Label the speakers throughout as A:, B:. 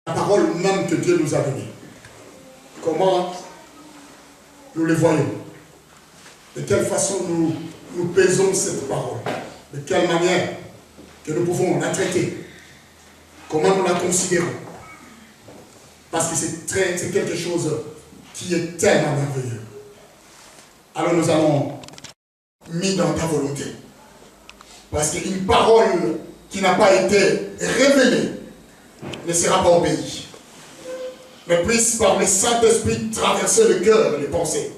A: la parole même que Dieu nous a donnée. Comment nous les voyons? De quelle façon nous pesons cette parole? De quelle manière que nous pouvons la traiter? Comment nous la considérons? Parce que c'est quelque chose qui est tellement merveilleux. Alors nous allons mis dans ta volonté. Parce qu'une parole qui n'a pas été révélée ne sera pas obéie. Mais puisse par le Saint-Esprit traverser le cœur et les pensées.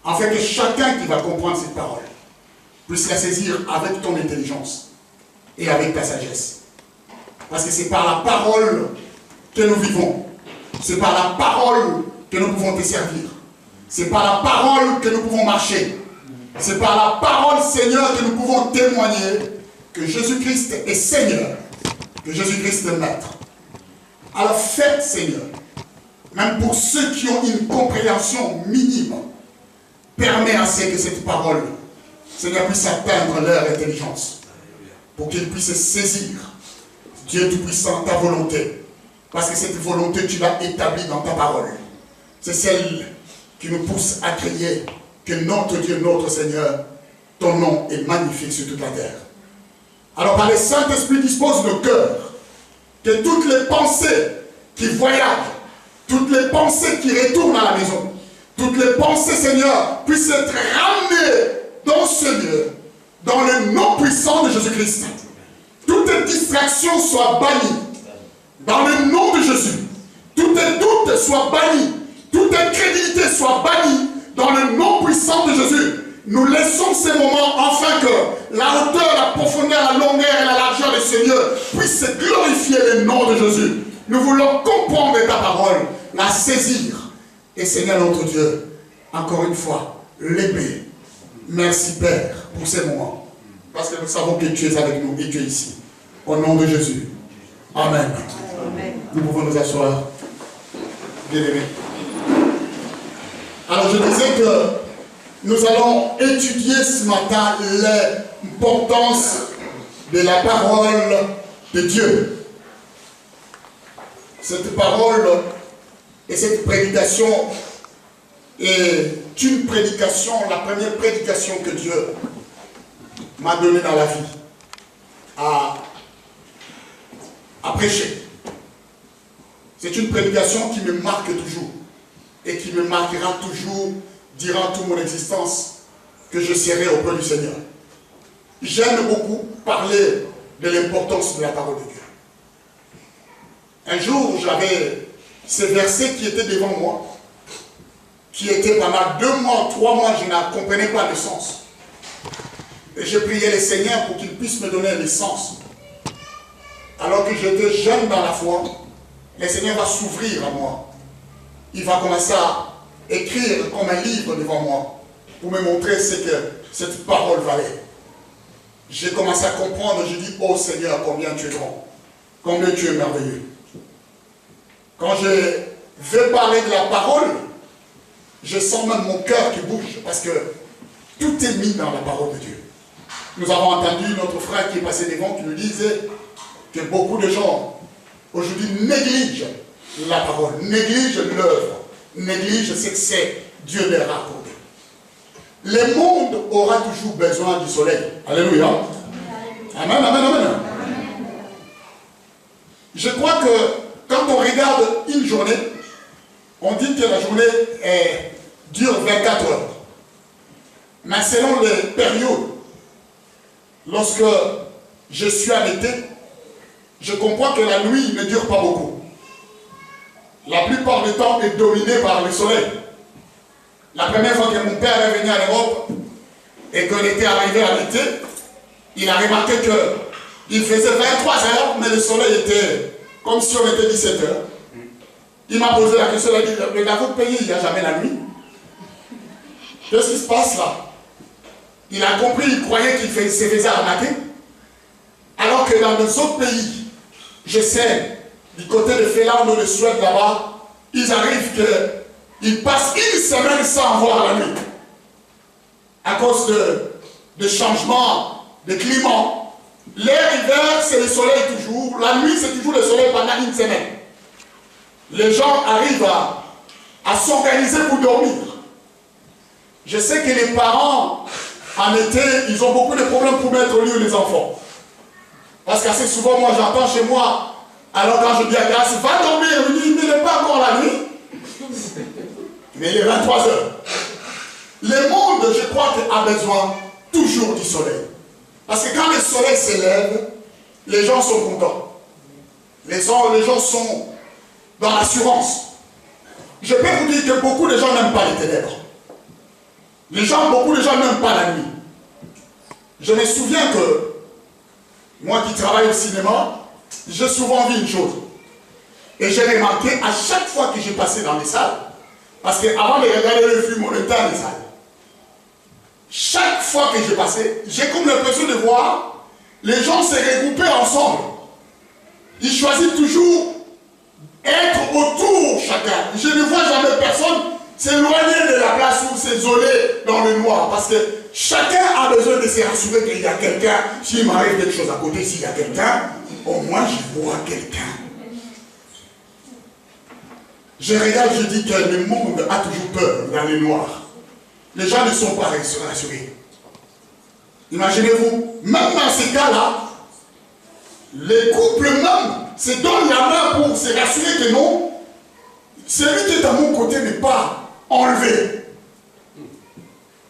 A: Afin que chacun qui va comprendre cette parole puisse la saisir avec ton intelligence et avec ta sagesse. Parce que c'est par la parole que nous vivons. C'est par la parole que nous pouvons te servir. C'est par la parole que nous pouvons marcher. C'est par la parole, Seigneur, que nous pouvons témoigner que Jésus-Christ est Seigneur, que Jésus-Christ est Maître. Alors faites, Seigneur, même pour ceux qui ont une compréhension minime, permets à ce que cette parole, Seigneur, puisse atteindre leur intelligence, pour qu'ils puissent saisir, Dieu Tout-Puissant, ta volonté. Parce que cette volonté, tu l'as établie dans ta parole. C'est celle qui nous pousse à crier que notre Dieu, notre Seigneur, ton nom est magnifique sur toute la terre. Alors par le Saint-Esprit, dispose nos cœurs, que toutes les pensées qui voyagent, toutes les pensées qui retournent à la maison, toutes les pensées, Seigneur, puissent être ramenées dans ce lieu, dans le nom puissant de Jésus-Christ. Toute distraction soit bannie, dans le nom de Jésus. Tout doute soit banni, toute incrédulité soit bannie, dans le nom puissant de Jésus. Nous laissons ces moments afin que la hauteur, la profondeur, la longueur et la largeur du Seigneur puissent glorifier le nom de Jésus. Nous voulons comprendre ta parole, la saisir. Et Seigneur notre Dieu, encore une fois, l'aimer. Merci Père pour ces moments. Parce que nous savons que tu es avec nous et tu es ici. Au nom de Jésus. Amen. Amen. Nous pouvons nous asseoir. Bien-aimés. Alors je disais que nous allons étudier ce matin l'importance de la parole de Dieu. Cette parole et cette prédication est une prédication, la première prédication que Dieu m'a donnée dans la vie à prêcher. C'est une prédication qui me marque toujours et qui me marquera toujours durant toute mon existence, que je serai auprès du Seigneur. J'aime beaucoup parler de l'importance de la parole de Dieu. Un jour, j'avais ces versets qui étaient devant moi, qui étaient pendant 2 mois, 3 mois, je ne comprenais pas le sens. Et je priais le Seigneur pour qu'il puisse me donner le sens. Alors que j'étais jeune dans la foi, le Seigneur va s'ouvrir à moi. Il va commencer à écrire comme un livre devant moi pour me montrer ce que cette parole valait. J'ai commencé à comprendre, je dis, oh Seigneur, combien tu es grand, combien tu es merveilleux. Quand je veux parler de la parole, je sens même mon cœur qui bouge, parce que tout est mis dans la parole de Dieu. Nous avons entendu notre frère qui est passé devant, qui nous disait que beaucoup de gens aujourd'hui négligent la parole, négligent l'œuvre, négligent ce que c'est Dieu leur a accordé. Le monde aura toujours besoin du soleil. Alléluia. Amen, amen, amen. Je crois que quand on regarde une journée, on dit que la journée dure 24 heures. Mais selon les périodes, lorsque je suis à l'été, je comprends que la nuit ne dure pas beaucoup. La plupart du temps est dominée par le soleil. La première fois que mon père est venu en Europe et qu'on était arrivé à l'été, il a remarqué qu'il faisait 23 heures, mais le soleil était comme si on était 17 heures. Il m'a posé la question, il a dit, mais dans votre pays, il n'y a jamais la nuit. Qu'est-ce qui se passe là? Il a compris, il croyait qu'il se faisait arnaquer. Alors que dans nos autres pays, je sais, du côté de Finlande ou de Suède là-bas, ils arrivent qu'ils passent une semaine sans voir la nuit. À cause de changements de climat. L'air hiver, c'est le soleil toujours. La nuit, c'est toujours le soleil pendant une semaine. les gens arrivent à s'organiser pour dormir. Je sais que les parents, en été, ils ont beaucoup de problèmes pour mettre au lit les enfants. Parce qu'assez souvent, moi, j'entends chez moi, alors quand je dis à Grace, va dormir, il me dit, il n'est pas encore la nuit. Mais il est 23 heures. Le monde, je crois, a besoin toujours du soleil. Parce que quand le soleil s'élève, les gens sont contents. Les gens sont dans l'assurance. Je peux vous dire que beaucoup de gens n'aiment pas les ténèbres. Beaucoup de gens n'aiment pas la nuit. Je me souviens que, moi qui travaille au cinéma, j'ai souvent vu une chose. Et j'ai remarqué à chaque fois que j'ai passé dans les salles, parce qu'avant de regarder le film, on était dans les salles. Chaque fois que j'ai passé, j'ai comme l'impression de voir les gens se regrouper ensemble. Ils choisissent toujours être autour chacun. Je ne vois jamais personne s'éloigner de la place ou s'isoler dans le noir. Parce que chacun a besoin de se rassurer qu'il y a quelqu'un. S'il m'arrive quelque chose à côté, s'il y a quelqu'un, au moins je vois quelqu'un. Je regarde, je dis que le monde a toujours peur dans le noir. Les gens ne sont pas rassurés. Imaginez-vous, même dans ces cas-là, les couples même se donnent la main pour se rassurer que non, celui qui est à mon côté n'est pas enlevé.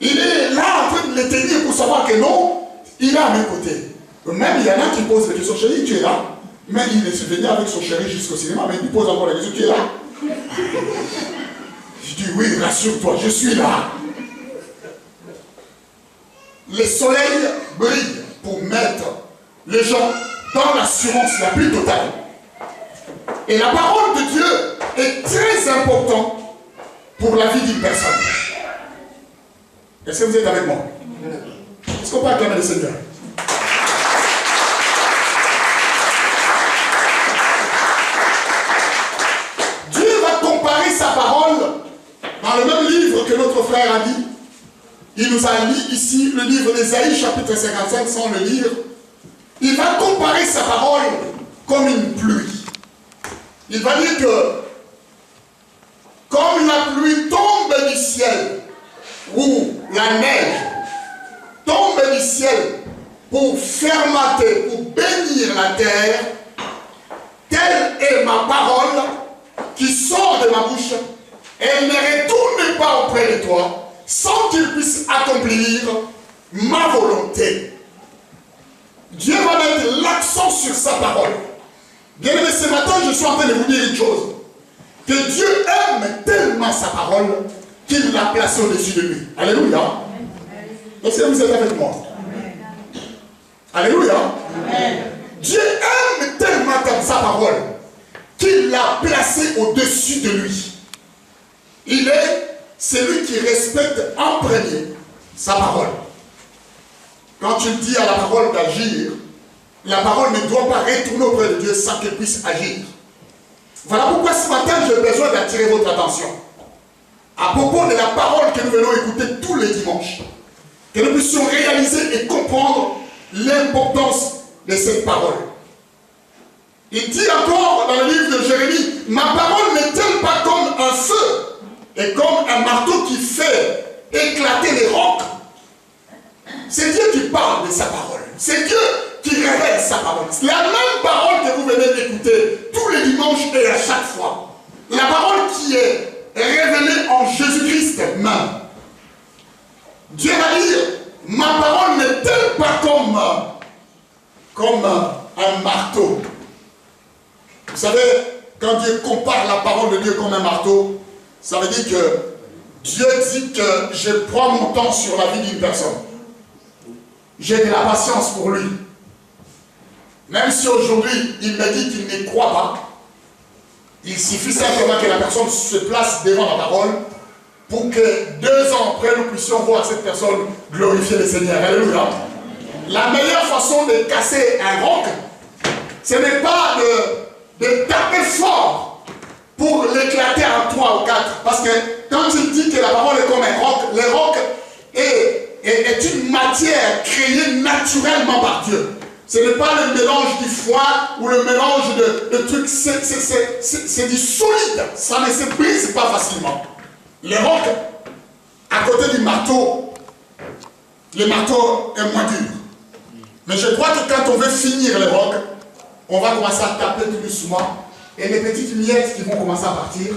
A: Il est là en train de le tenir pour savoir que non, il est à mes côtés. Même il y en a qui posent la question, chérie, tu es là. Mais il est venu avec son chéri jusqu'au cinéma, mais il pose encore la question, tu es là. Je dis oui, rassure-toi, je suis là. Le soleil brille pour mettre les gens dans l'assurance la plus totale. Et la parole de Dieu est très importante pour la vie d'une personne. Est-ce que vous êtes avec moi? Est-ce qu'on peut acclamer le Seigneur? Dieu va comparer sa parole dans le même livre que notre frère a dit. Il nous a lu ici le livre d'Ésaïe, chapitre 55, sans le lire. Il va comparer sa parole comme une pluie. Il va dire que comme la pluie tombe du ciel, ou la neige tombe du ciel pour fermenter, pour bénir la terre, telle est ma parole qui sort de ma bouche. Elle ne retourne pas auprès de toi sans qu'il puisse accomplir ma volonté. Dieu va mettre l'accent sur sa parole. Bien aimé, ce matin, je suis en train de vous dire une chose. Que Dieu aime tellement sa parole qu'il l'a placée au-dessus de lui. Alléluia. Est-ce que vous êtes avec moi? Alléluia. Amen. Dieu aime tellement sa parole qu'il l'a placée au-dessus de lui. Il est celui qui respecte en premier sa parole. Quand tu dis à la parole d'agir, la parole ne doit pas retourner auprès de Dieu sans qu'elle puisse agir. Voilà pourquoi ce matin, j'ai besoin d'attirer votre attention à propos de la parole que nous venons écouter tous les dimanches. Que nous puissions réaliser et comprendre l'importance de cette parole. Il dit encore dans le livre de Jérémie, ma parole n'est-elle pas comme un feu et comme un marteau qui fait éclater les rocs? C'est Dieu qui parle de sa parole. C'est Dieu qui révèle sa parole. La même parole que vous venez d'écouter tous les dimanches et à chaque fois. La parole qui est révélée en Jésus-Christ même. Dieu va dire, ma parole n'est-elle pas comme un marteau? Vous savez, quand Dieu compare la parole de Dieu comme un marteau, ça veut dire que Dieu dit que je prends mon temps sur la vie d'une personne. J'ai de la patience pour lui. Même si aujourd'hui, il me dit qu'il ne croit pas, il suffit simplement que la personne se place devant la parole pour que 2 ans après, nous puissions voir cette personne glorifier le Seigneur. Alléluia. La meilleure façon de casser un roc, ce n'est pas de taper fort pour l'éclater en 3 ou 4. Parce que quand il dit que la parole est comme un roc, le roc est une matière créée naturellement par Dieu. Ce n'est pas le mélange du foin ou le mélange de trucs, c'est du solide. Ça ne se brise pas facilement. Les rocs, à côté du marteau, le marteau est moins dur. Mais je crois que quand on veut finir les rocs, on va commencer à taper tout doucement. Et les petites miettes qui vont commencer à partir,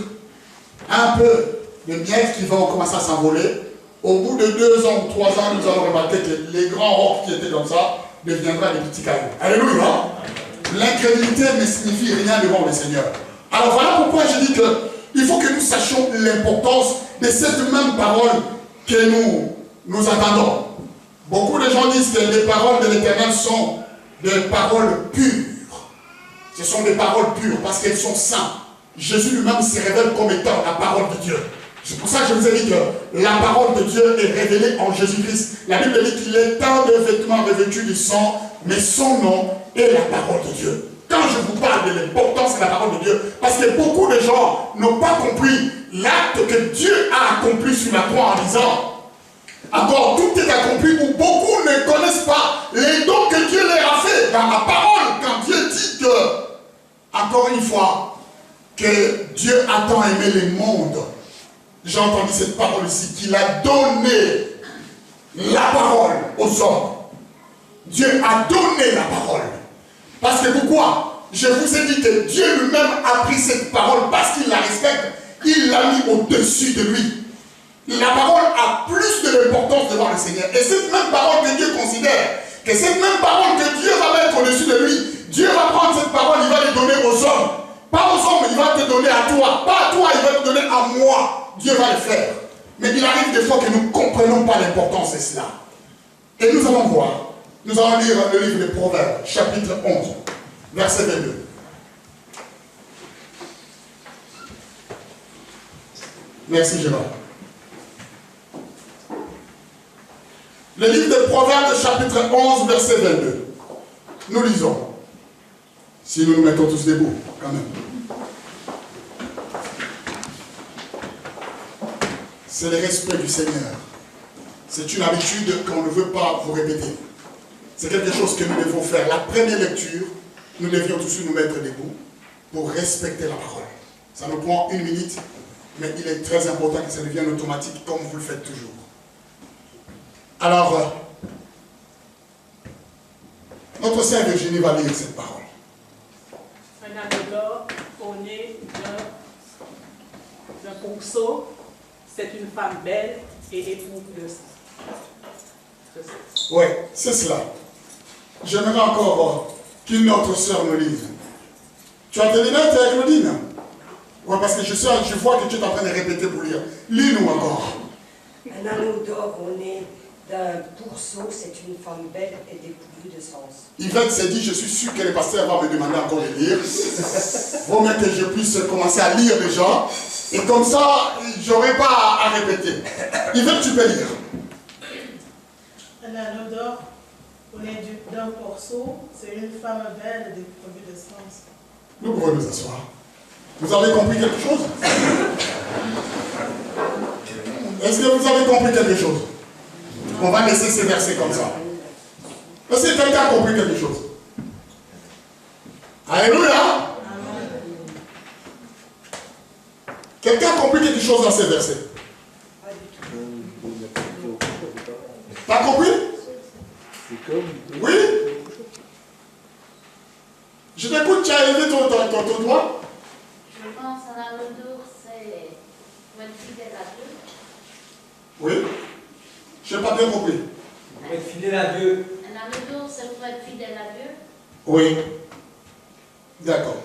A: un peu de miettes qui vont commencer à s'envoler. Au bout de 2 ans ou 3 ans, nous allons remarquer que les grands rocs qui étaient comme ça deviendront des petits cailloux. Alléluia. L'incrédulité ne signifie rien devant le Seigneur. Alors voilà pourquoi je dis qu'il faut que nous sachions l'importance de cette même parole que nous entendons. Beaucoup de gens disent que les paroles de l'Éternel sont des paroles pures. Ce sont des paroles pures parce qu'elles sont saintes. Jésus lui-même se révèle comme étant la parole de Dieu. C'est pour ça que je vous ai dit que la parole de Dieu est révélée en Jésus-Christ. La Bible dit qu'il est tant de vêtements revêtus du sang, mais son nom est la parole de Dieu. Quand je vous parle de l'importance de la parole de Dieu, parce que beaucoup de gens n'ont pas compris l'acte que Dieu a accompli sur la croix en disant encore tout est accompli, où beaucoup ne connaissent pas les dons que Dieu leur a fait. Dans la parole, quand Dieu dit que, encore une fois, que Dieu a tant aimé le monde, j'ai entendu cette parole ici, qu'il a donné la parole aux hommes. Dieu a donné la parole. Parce que pourquoi? Je vous ai dit que Dieu lui-même a pris cette parole parce qu'il la respecte, il l'a mis au-dessus de lui. La parole a plus de l'importance devant le Seigneur. Et cette même parole que Dieu considère, que cette même parole que Dieu va mettre au-dessus de lui, Dieu va prendre cette parole, il va la donner aux hommes. Pas aux hommes, il va te donner à toi. Pas à toi, il va te donner à moi. Dieu va le faire. Mais il arrive des fois que nous ne comprenons pas l'importance de cela. Et nous allons voir. Nous allons lire le livre des Proverbes, chapitre 11, verset 22. Merci Gérard. Le livre des Proverbes, chapitre 11, verset 22. Nous lisons. Si nous nous mettons tous debout, quand même. C'est le respect du Seigneur. C'est une habitude qu'on ne veut pas vous répéter. C'est quelque chose que nous devons faire. La première lecture, nous devions tous nous mettre debout pour respecter la parole. Ça nous prend 1 minute, mais il est très important que ça devienne automatique comme vous le faites toujours. Alors, notre sœur Virginie va lire cette parole.
B: Un anneau d'or orné d'un pourceau, c'est une femme belle et épouse de sang.
A: Oui, c'est cela. J'aimerais encore qu'une autre sœur me lise. Tu as tes lunettes, Claudine? Oui, parce que je vois que tu es en train de répéter pour lire. Lis-nous encore.
C: Un anneau d'or orné d'un pourceau, c'est une femme belle et dépourvue de sens.
A: Yvette s'est dit, je suis sûr que les pasteurs vont me demander encore de lire. Vaut mieux que je puisse commencer à lire déjà. Et comme ça, j'aurai pas à répéter. Yvette, tu peux lire.
D: Un anneau d'or orné d'un pourceau, c'est une femme belle et dépourvue de sens.
A: Nous pouvons nous asseoir. Vous avez compris quelque chose? Est-ce que vous avez compris quelque chose? On va laisser ces versets comme ça. Est-ce que quelqu'un a compris quelque chose? Alléluia! Quelqu'un a compris quelque chose dans ces versets? T'as compris? Oui? Je t'écoute, tu as élevé ton doigt?
E: Je pense à la lourdeur, c'est pour être fidèle à Dieu.
A: Oui? Je n'ai pas bien compris.
F: Pour être fidèle à Dieu.
E: Un anneau d'or, c'est pour être fidèle à Dieu.
A: Oui. D'accord.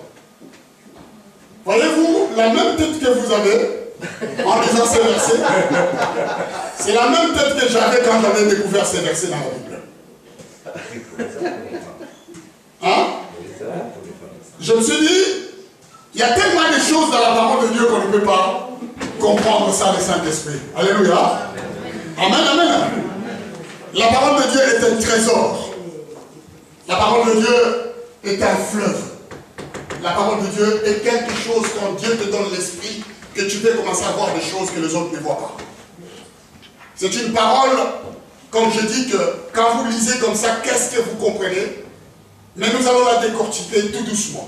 A: Voyez-vous, la même tête que vous avez en lisant ces versets, c'est la même tête que j'avais quand j'avais découvert ces versets dans la Bible. Hein? Je me suis dit, il y a tellement de choses dans la parole de Dieu qu'on ne peut pas comprendre ça, le Saint-Esprit. Alléluia. Amen, amen. La parole de Dieu est un trésor. La parole de Dieu est un fleuve. La parole de Dieu est quelque chose quand Dieu te donne l'esprit que tu peux commencer à voir des choses que les autres ne voient pas. C'est une parole, comme je dis que quand vous lisez comme ça, qu'est-ce que vous comprenez? Mais nous allons la décortiquer tout doucement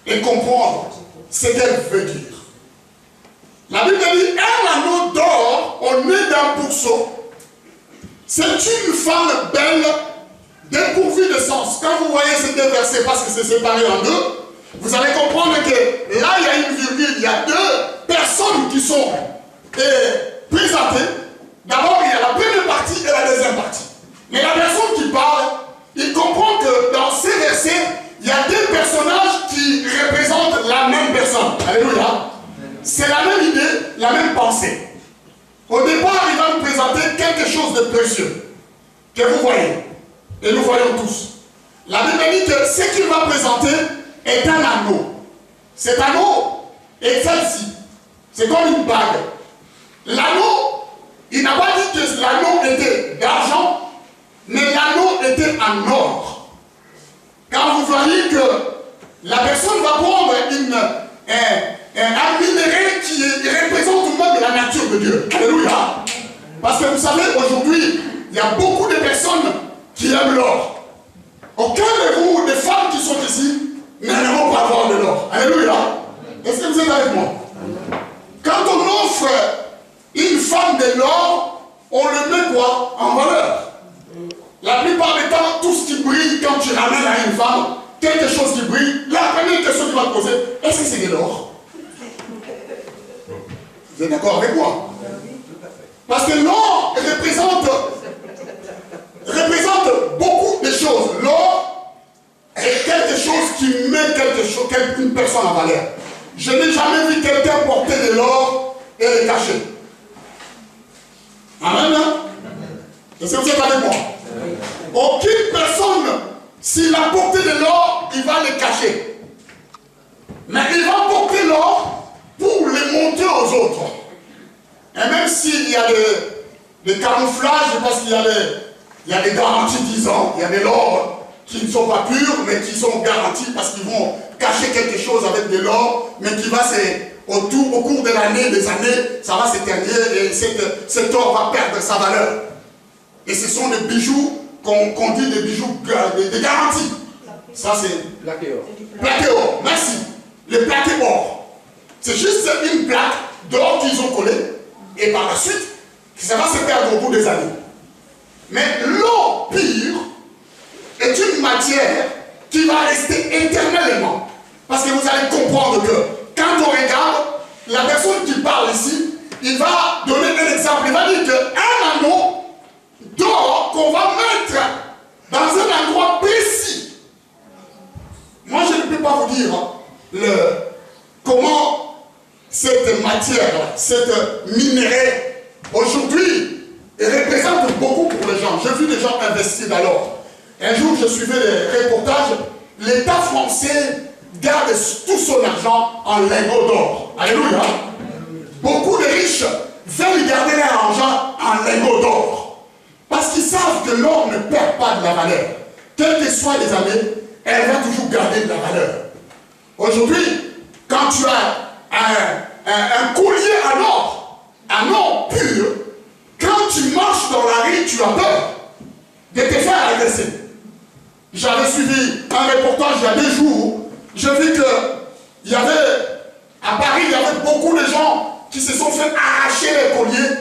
A: et comprendre ce qu'elle veut dire. La Bible dit, un anneau d'or au nez d'un pourceau, c'est une femme belle, dépourvue de sens. Quand vous voyez ces deux versets, parce que c'est séparé en deux, vous allez comprendre que là, il y a une virgule, il y a deux personnes qui sont présentées. D'abord, il y a la première partie et la deuxième partie. Mais la personne qui parle, il comprend que dans ces versets, il y a deux personnages qui représentent la même personne. Alléluia. C'est la même idée, la même pensée. Au départ, il va nous présenter quelque chose de précieux que vous voyez. Et nous voyons tous. La Bible dit que ce qu'il va présenter est un anneau. Cet anneau est celle-ci. C'est comme une bague. L'anneau, il n'a pas dit que l'anneau était d'argent, mais l'anneau était en or. Quand vous voyez que la personne va prendre un minerai qui représente tout le monde de la nature de Dieu. Alléluia. Parce que vous savez, aujourd'hui, il y a beaucoup de personnes qui aiment l'or. Aucun de vous, des femmes qui sont ici, n'aimeront pas avoir de l'or. Alléluia. Est-ce que vous êtes avec moi? Quand on offre une femme de l'or, on le met quoi? En valeur. La plupart du temps, tout ce qui brille quand tu ramènes à une femme, quelque chose qui brille, la première question que tu vas te poser, est-ce que c'est de l'or? Vous êtes d'accord avec moi? Parce que l'or représente beaucoup de choses. L'or est quelque chose qui met une personne en valeur. Je n'ai jamais vu quelqu'un porter de l'or et le cacher. Amen. Est-ce que vous êtes avec moi? Aucune personne, s'il a porté de l'or, il va le cacher. Mais il va porter l'or pour le montrer aux autres. Et même s'il y a des camouflages, parce qu'il y a des garanties 10 ans, il y a des l'or qui ne sont pas purs, mais qui sont garantis parce qu'ils vont cacher quelque chose avec de l'or, mais qui va au cours de l'année, des années, ça va s'éterniser et cet or va perdre sa valeur. Et ce sont des bijoux qu'on dit des bijoux de garantie. Ça c'est
F: Plaqué or.
A: Plaqué or, merci. Le plaqué or. C'est juste une plaque d'or qu'ils ont collé et par la suite, ça va se perdre au bout des années. Mais l'or pur est une matière qui va rester éternellement. Parce que vous allez comprendre que quand on regarde, la personne qui parle ici, il va donner un exemple. Il va dire qu'un anneau d'or qu'on va mettre dans un endroit précis. Moi, je ne peux pas vous dire comment cette matière, cette minerai, aujourd'hui, représente beaucoup pour les gens. J'ai vu des gens investir dans l'or. Un jour, je suivais les reportages. L'État français garde tout son argent en lingots d'or. Alléluia. Beaucoup de riches veulent garder leur argent en lingots d'or. Parce qu'ils savent que l'or ne perd pas de la valeur. Quelles que soient les années, elle va toujours garder de la valeur. Aujourd'hui, quand tu as un collier en or pur, quand tu marches dans la rue, tu as peur de te faire agresser. J'avais suivi un reportage il y a 2 jours. J'ai vu qu'il y avait, à Paris, il y avait beaucoup de gens qui se sont fait arracher les colliers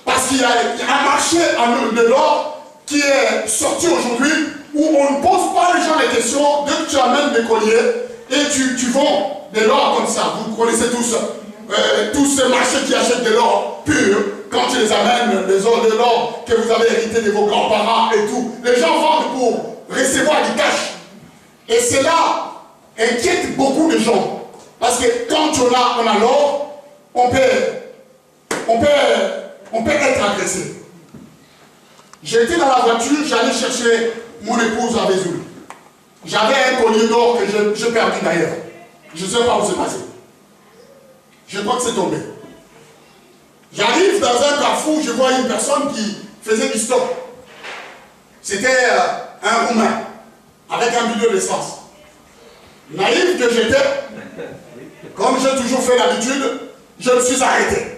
A: parce qu'il y a un marché de l'or qui est sorti aujourd'hui où on ne pose pas les gens les questions. Dès que tu amènes des colliers et tu vends de l'or comme ça, vous connaissez tous ces marchés qui achètent de l'or pur, quand tu les amènes, de l'or que vous avez hérité de vos grands-parents et tout, les gens vendent pour recevoir du cash. Et cela inquiète beaucoup de gens. Parce que quand on a l'or, on peut être agressé. J'étais dans la voiture, j'allais chercher mon épouse à Vesoul. J'avais un collier d'or que j'ai perdu d'ailleurs. Je ne sais pas où c'est passé. Je crois que c'est tombé. J'arrive dans un carrefour, je vois une personne qui faisait du stop. C'était un Roumain, avec un bidon d'essence. Naïf que j'étais, comme j'ai toujours fait l'habitude, je me suis arrêté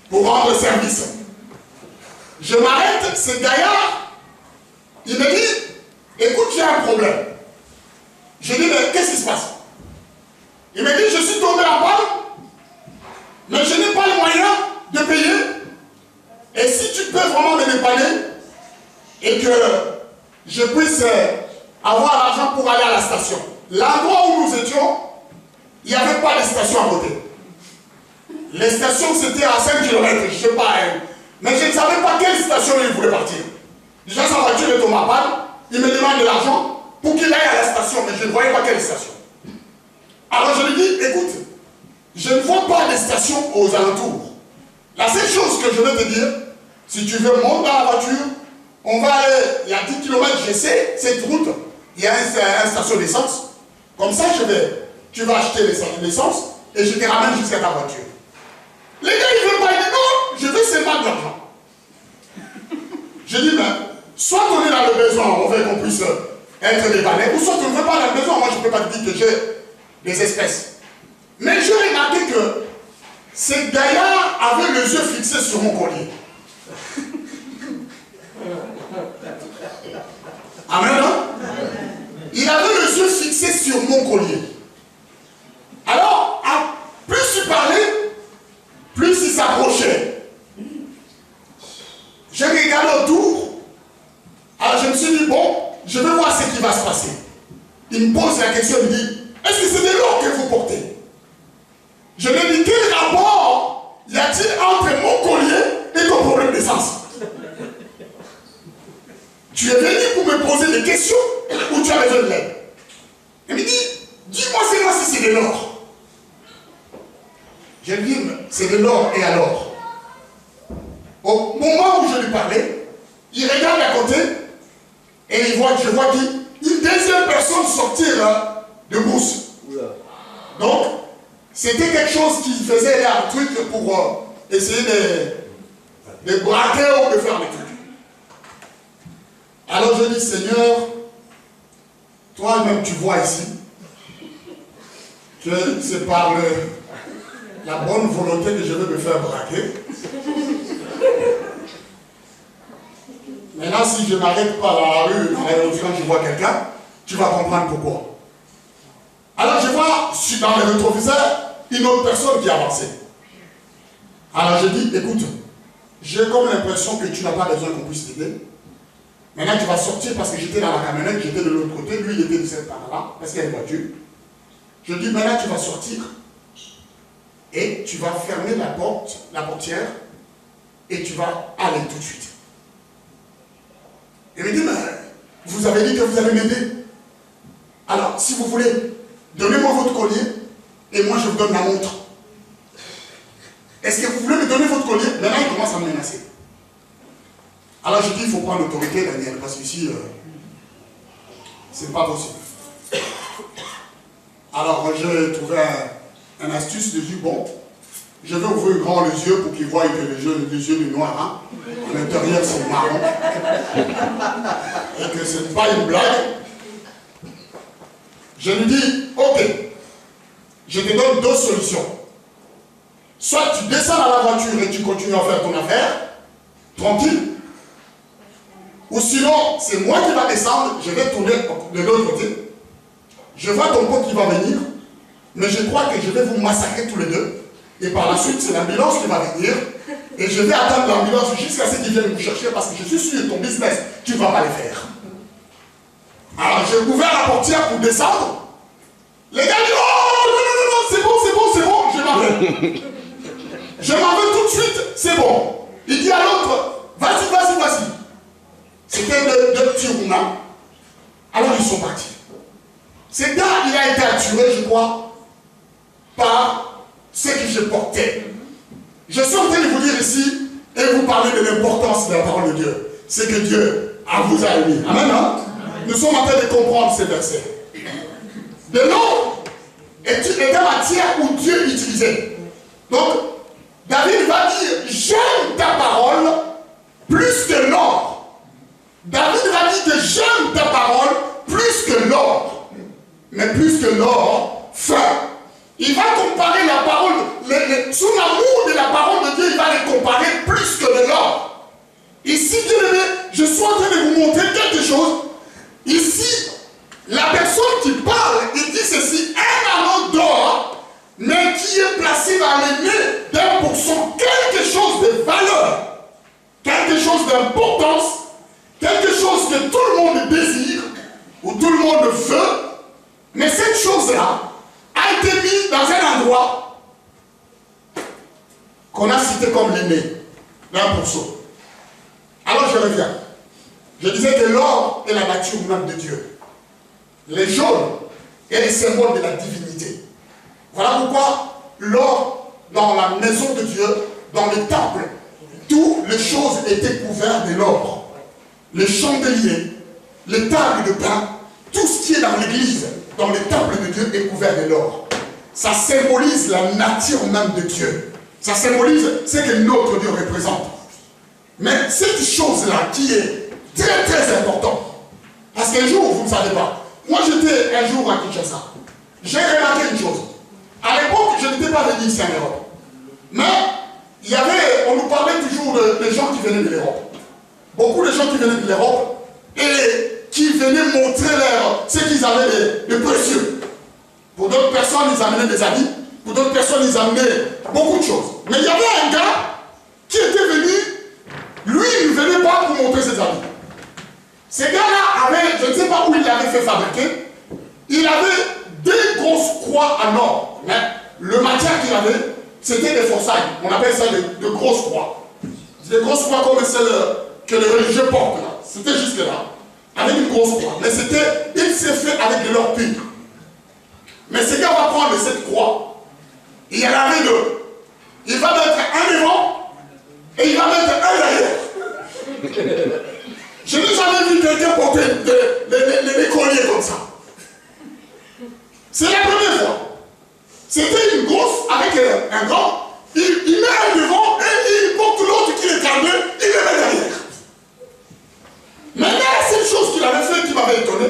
A: pour rendre service. Je m'arrête, ce gaillard, il me dit, écoute, j'ai un problème. Je dis, mais qu'est-ce qui se passe? Il m'a dit, je suis tombé en panne, mais je n'ai pas les moyens de payer. Et si tu peux vraiment me dépanner et que je puisse avoir l'argent pour aller à la station. L'endroit où nous étions, il n'y avait pas de station à côté. Les stations, c'était à 5 km, je ne sais pas. Mais je ne savais pas quelle station il voulait partir. Déjà, sa voiture est tombée en panne. Il me demande de l'argent pour qu'il aille à la station, mais je ne voyais pas quelle station. Alors je lui dis, écoute, je ne vois pas de station aux alentours. La seule chose que je veux te dire, si tu veux monter dans la voiture, on va aller, il y a 10 km, je sais, cette route, il y a une station d'essence. Comme ça, tu vas acheter l'essence et je te ramène jusqu'à ta voiture. Les gars, ils ne veulent pas, ils disent non, je veux seulement de l'argent. Je dis, ben, soit on est dans le besoin, on veut qu'on puisse être dépanné, ou soit on ne veut pas dans le besoin. Moi, je ne peux pas te dire que j'ai des espèces. Mais j'ai remarqué que ces gaillards avaient les yeux fixés sur mon collier. Amen, hein? Il avait les yeux fixés sur mon collier. Alors, plus il parlait, plus il s'approchait. Je regardais autour. Alors je me suis dit, bon, je vais voir ce qui va se passer. Il me pose la question, il me dit, est-ce que c'est de l'or que vous portez? Je lui ai dit, quel rapport y a-t-il entre mon collier et ton problème d'essence? Tu es venu pour me poser des questions ou tu as besoin de l'aide? Il me dit, dis-moi seulement si c'est de l'or. Je lui dis, c'est de l'or et alors? Au moment où je lui parlais, il regarde à côté et je vois qu'une deuxième personne sortir de brousse. Donc, c'était quelque chose qui faisait là un truc pour essayer de braquer ou de faire des trucs. Alors je dis, Seigneur, toi-même tu vois ici que c'est par la bonne volonté que je veux me faire braquer. Maintenant, si je ne m'arrête pas dans la rue, quand je vois quelqu'un, tu vas comprendre pourquoi. Alors je vois dans le rétroviseur une autre personne qui avançait. Alors je dis, écoute, j'ai comme l'impression que tu n'as pas besoin qu'on puisse t'aider. Maintenant tu vas sortir parce que j'étais dans la camionnette, j'étais de l'autre côté, lui il était de cette part-là, parce qu'il y a une voiture. Je dis, maintenant tu vas sortir et tu vas fermer la portière et tu vas aller tout de suite. Il me dit, mais vous avez dit que vous allez m'aider. Alors, si vous voulez, donnez-moi votre collier et moi je vous donne la montre. Est-ce que vous voulez me donner votre collier? Maintenant, il commence à me menacer. Alors, je dis, il faut prendre l'autorité, Daniel, parce qu'ici, c'est pas possible. Alors, j'ai trouvé un astuce de dire, bon, je vais ouvrir grand les yeux pour qu'ils voient que les yeux du noir, hein, à l'intérieur c'est marron. Et que ce n'est pas une blague. Je lui dis, ok, je te donne deux solutions. Soit tu descends dans la voiture et tu continues à faire ton affaire, tranquille. Ou sinon, c'est moi qui va descendre, je vais tourner de l'autre côté. Je vois ton pote qui va venir, mais je crois que je vais vous massacrer tous les deux. Et par la suite, c'est l'ambulance qui va venir. Et je vais attendre l'ambulance jusqu'à ce qu'ils viennent vous chercher parce que je suis sûr que ton business, tu ne vas pas le faire. Alors j'ai ouvert la portière pour descendre. Les gars disent, oh non, c'est bon, je m'en vais. Je m'en vais tout de suite, c'est bon. Il dit à l'autre, vas-y. C'était deux petits Roumains. Alors ils sont partis. Ce gars, il a été attiré, je crois, par ce que je portais. Je suis en train de vous dire ici, et vous parler de l'importance de la parole de Dieu. C'est que Dieu vous a émis. Amen, hein? Nous sommes en train de comprendre ces versets. De l'or est la matière où Dieu utilisait. Donc, David va dire, j'aime ta parole plus que l'or. David va dire que j'aime ta parole plus que l'or. Mais plus que l'or, fin. Il va comparer la parole, sous l'amour de la parole de Dieu, il va les comparer plus que de l'or. Ici, bien aimé, je suis en train de vous montrer quelque chose. Ici, la personne qui parle qu'on a cité comme l'aîné, d'un pourceau. Alors je reviens. Je disais que l'or est la nature même de Dieu. Les jaunes est le symbole de la divinité. Voilà pourquoi l'or, dans la maison de Dieu, dans le temple, toutes les choses étaient couvertes de l'or. Les chandeliers, les tables de pain, tout ce qui est dans l'église, dans le temple de Dieu, est couvert de l'or. Ça symbolise la nature même de Dieu. Ça symbolise ce que notre Dieu représente. Mais cette chose-là qui est très très importante, parce qu'un jour, vous ne savez pas, moi j'étais un jour à Kinshasa, j'ai remarqué une chose. À l'époque, je n'étais pas venu ici en Europe. Mais il y avait, on nous parlait toujours des gens qui venaient de l'Europe. Beaucoup de gens qui venaient de l'Europe et qui venaient montrer ce qu'ils avaient de précieux. Pour d'autres personnes, ils amenaient des habits. Pour d'autres personnes, ils amenaient beaucoup de choses. Mais il y avait un gars qui était venu, lui, il ne venait pas pour montrer ses habits. Ce gars-là avait, je ne sais pas où il l'avait fait fabriquer, il avait deux grosses croix en or. Mais le matière qu'il avait, c'était des forçailles. On appelle ça de grosses croix. Des grosses croix comme celles que les religieux portent là. C'était juste là, avec une grosse croix. Mais c'était, il s'est fait avec de l'or pur. Mais ce gars va prendre cette croix, il y en avait deux. Il va mettre un devant et il va mettre un derrière. Je n'ai jamais vu quelqu'un porter des colliers comme ça. C'est la première fois. C'était une grosse avec un grand. Il met un devant et il porte l'autre qui est câblé, il le met derrière. Maintenant, la seule chose qu'il avait fait qui m'avait étonné,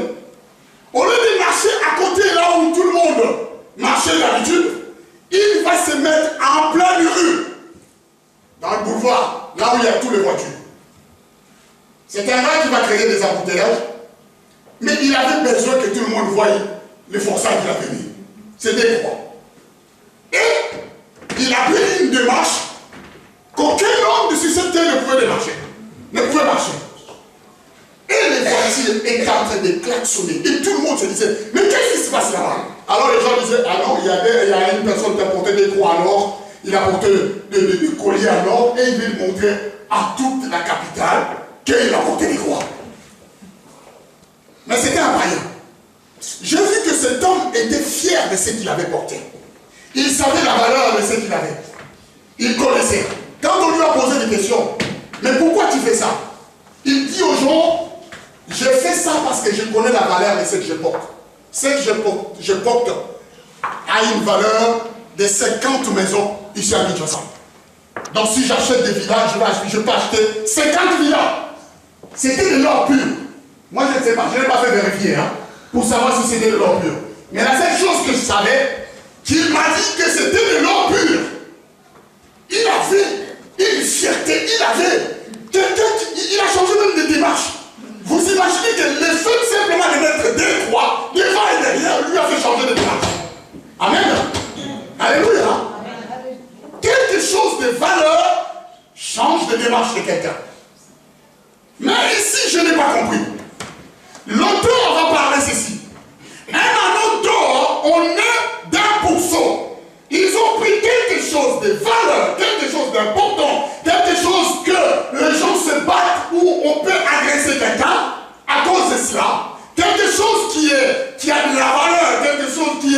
A: au lieu de marcher à côté là où tout le monde marchait d'habitude, il va se mettre en pleine rue, dans le boulevard, là où il y a toutes les voitures. C'est un gars qui va créer des embouteillages, mais il avait besoin que tout le monde voie les forçats qu'il avait mis. C'est des croix. Et il a pris une démarche qu'aucun homme de sur cette terre ne pouvait marcher. Et les voitures étaient en train de klaxonner. Et tout le monde se disait, mais qu'est-ce qui se passe là-bas? Alors les gens disaient, ah non, il y a une personne qui a porté des croix en or, il a porté des colliers en or, et il veut montrer à toute la capitale qu'il a porté des croix. Mais c'était un païen. J'ai vu que cet homme était fier de ce qu'il avait porté. Il savait la valeur de ce qu'il avait. Il connaissait. Quand on lui a posé des questions, mais pourquoi tu fais ça? Il dit aux gens, je fais ça parce que je connais la valeur de ce que je porte. Ce que je porte a une valeur de 50 maisons ici à Kinshasa. Donc si j'achète des villas, je peux acheter 50 villas. C'était de l'or pur. Moi je ne sais pas, je n'ai pas fait vérifier pour savoir si c'était de l'or pur. Mais la seule chose que je savais, qu'il m'a dit que c'était de l'or pur. Il avait une fierté, il a changé même de démarche. Vous imaginez que le fait simplement de mettre des croix devant et derrière lui a fait changer de démarche. Amen. Alléluia. Quelque chose de valeur change de démarche de quelqu'un. Mais ici, je n'ai pas compris. L'auteur va parler ceci. Un anneau d'or, on est d'un pourceau. Ils ont pris quelque chose de valeur, quelque chose d'important, quelque chose que les gens se battent où on peut agresser quelqu'un à cause de cela. Quelque chose qui a de la valeur, quelque chose qui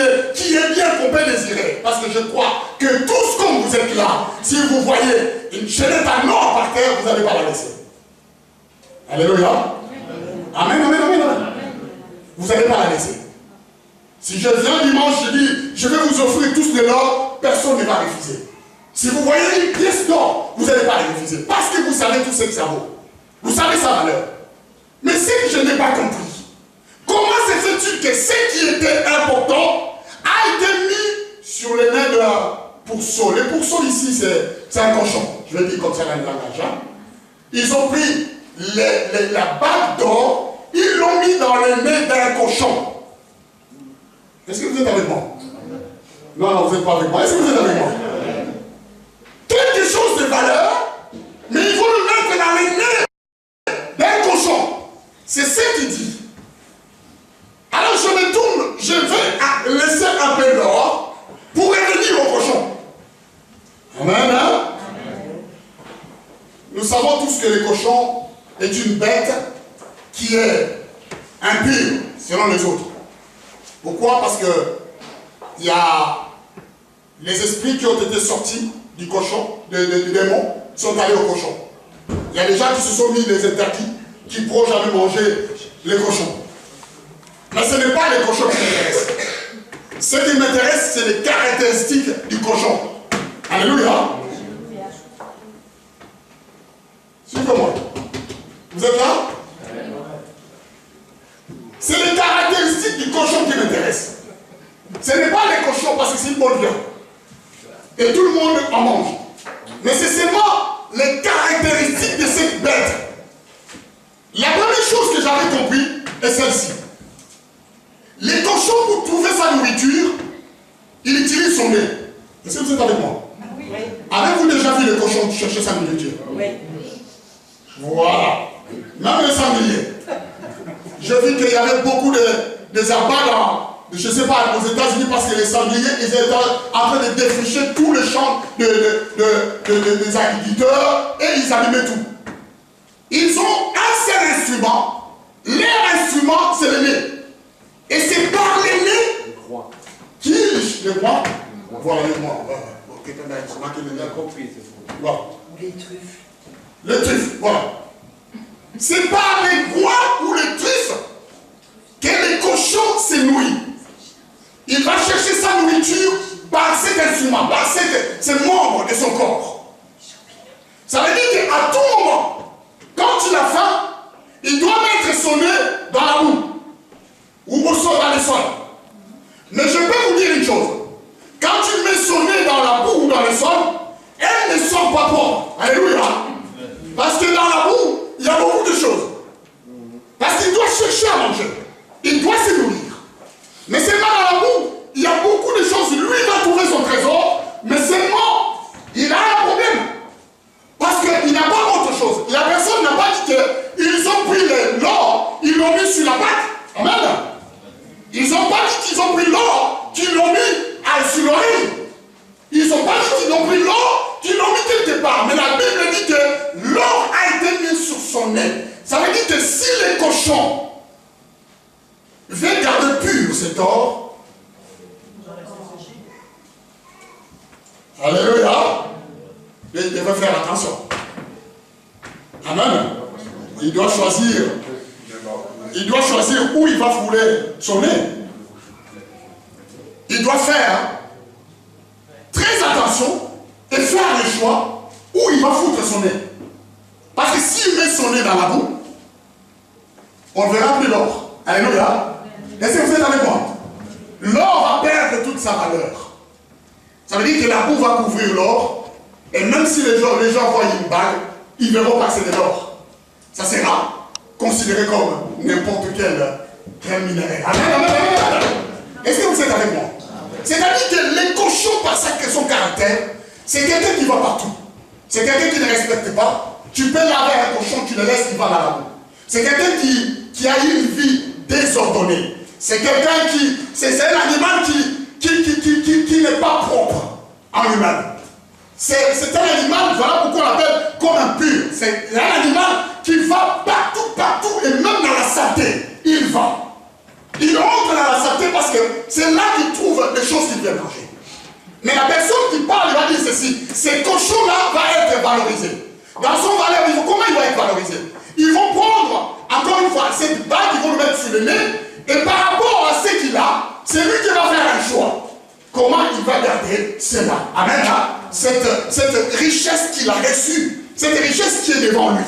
A: est bien qu'on peut désirer. Parce que je crois que tous comme vous êtes là, si vous voyez une chaînette en or par terre, vous n'allez pas la laisser. Alléluia. Amen, amen, amen, amen. Vous n'allez pas la laisser. Si je viens dimanche, je dis, je vais vous offrir tous de l'or, personne ne va refuser. Si vous voyez une pièce d'or, vous n'allez pas la refuser. Parce que vous savez tout ce que ça vaut. Vous savez sa valeur. Mais ce que je n'ai pas compris, comment se fait-il que ce qui était important a été mis sur les mains de la pourceau? Le pourceau ici, c'est un cochon. Je vais dire comme ça dans le langage. Ils ont pris la bague d'or, ils l'ont mis dans les mains d'un cochon. Est-ce que vous êtes avec moi? Non, vous n'êtes pas avec moi. Est-ce que vous êtes avec moi? Quelque chose de valeur, mais il faut le mettre dans les mains d'un cochon. C'est ce qu'il dit. Alors je me tourne, je vais laisser un peu d'or pour revenir au cochon. Amen, hein? savons tous que le cochon est une bête qui est impure selon les autres. Pourquoi? Parce que il y a les esprits qui ont été sortis du cochon, du démon, sont allés au cochon. Il y a des gens qui se sont mis des interdits, qui ne pourront jamais manger les cochons. Mais ce n'est pas les cochons qui m'intéressent. Ce qui m'intéresse, c'est les caractéristiques du cochon. Alléluia. Suivez-moi. Vous êtes là? C'est les caractéristiques du cochon qui m'intéressent. Ce n'est pas les cochons parce que c'est une bonne viande. Et tout le monde en mange. Mais c'est seulement les caractéristiques de cette bête. La première chose que j'avais compris est celle-ci. Les cochons, pour trouver sa nourriture, il utilise son nez. Est-ce que vous êtes avec moi?
C: Oui.
A: Avez-vous déjà vu les cochons chercher sa nourriture?
C: Oui.
A: Voilà. Même les sangliers. Je vis qu'il y avait beaucoup de abats je ne sais pas, aux États-Unis, parce que les sangliers, ils étaient en train de défricher tous les champs des agriculteurs et ils allumaient tout. Ils ont un seul instrument. Leur instrument, c'est le nez. Et c'est par le nez qu'ils, les rois, voilà les rois. Quelqu'un a instrument qui est compris. Voilà.
C: Ou les truffes.
A: Les truffes, voilà. C'est par les rois ou les truffes que les cochons se nourrissent. Il va chercher sa nourriture par cet instrument, par ces membres de son corps. Ça veut dire qu'à tout moment, quand il a faim, il doit mettre son nez dans la boue ou au sol, dans le sol. Mais je peux vous dire une chose. Quand il met son nez dans la boue ou dans le sol, elle ne sent pas propre. Alléluia. Parce que dans la boue, il y a beaucoup de choses. Parce qu'il doit chercher à manger. Il doit se nourrir. Mais seulement dans la boue, il y a beaucoup de choses. Lui, il va trouver son trésor, mais seulement, il a un problème. Parce qu'il n'a pas autre chose. La personne n'a pas dit qu'ils ont pris l'or, ils l'ont mis sur la patte. Amen. Ils n'ont pas dit qu'ils ont pris l'or, qu'ils l'ont mis sur l'oreille. Ils n'ont pas dit qu'ils ont pris l'or, qu'ils l'ont mis quelque part. Mais la Bible dit que l'or a été mis sur son nez. Ça veut dire que si les cochons veulent garder pur cet or, alléluia, il devrait faire attention. Amen. Il doit choisir où il va fouler son nez. Il doit faire très attention et faire le choix où il va foutre son nez. Parce que s'il met son nez dans la boue, on ne verra plus l'or. Alléluia. Est-ce que vous êtes avec moi? L'or va perdre toute sa valeur. Ça veut dire que la boue va couvrir l'or, et même si les gens voient une bague, ils verront passer de l'or. Ça sera considéré comme n'importe quel minerai. Est-ce que vous êtes avec moi? C'est-à-dire que les cochons, par son caractère, c'est quelqu'un qui va partout. C'est quelqu'un qui ne respecte pas. Tu peux laver un cochon, tu le laisses, il va dans la boue. C'est quelqu'un qui a une vie désordonnée. C'est quelqu'un c'est un animal qui n'est pas propre en lui-même. C'est un animal, voilà pourquoi on l'appelle comme impur. C'est un animal qui va partout, et même dans la saleté, il va. Il rentre dans la saleté parce que c'est là qu'il trouve des choses qu'il vient manger. Mais la personne qui parle, il va dire ceci, ces cochons-là vont être valorisés. Dans son valeur, comment il va être valorisé? Ils vont prendre, encore une fois, cette bague, ils vont le mettre sur le nez, et par rapport à ce qu'il a, c'est lui qui va faire un choix. Comment il va garder cela? Amen. Cette richesse qu'il a reçue, cette richesse qui est devant lui.